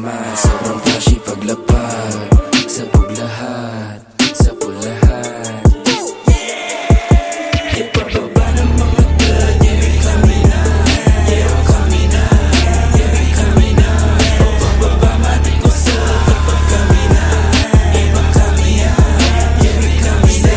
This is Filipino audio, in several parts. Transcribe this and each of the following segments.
naman. Sobrang flashy paglapag, sabog lahat, sa pulahan. Ipababa ng mga blood, yeah we coming na, yeah we coming na, yeah we coming na. Pababa matik ko sa kapag kami na, iba kami na, yeah we coming na.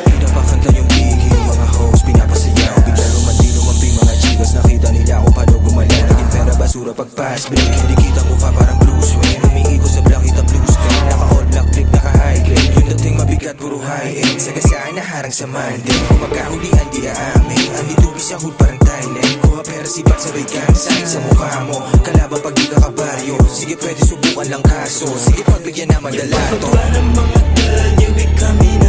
Pinapakanta yung biggie, mga hoes pinapasayaw. Bigla lumandi lumambing mga chicas, nakita nila kung paano gumala. Naging pera basura pag fast break, hindi kita mukha parang Bruce Wayne. Umiikot sa black kita blue stain, naka all black trip, naka high grade. Yung dating mabigat puro high end, sa gasaan na harang sa Monday. Kung magkahulian di aamin, ang itubi sa hood parang Thailand. Kuha pera sipat sabay kansay sa mukha mo, kalaban pag di ka kabaryo. Sige pwede subukan lang kaso, sige pagbigyan naman dalato. Ipababa ng mga blood, yeah we coming na.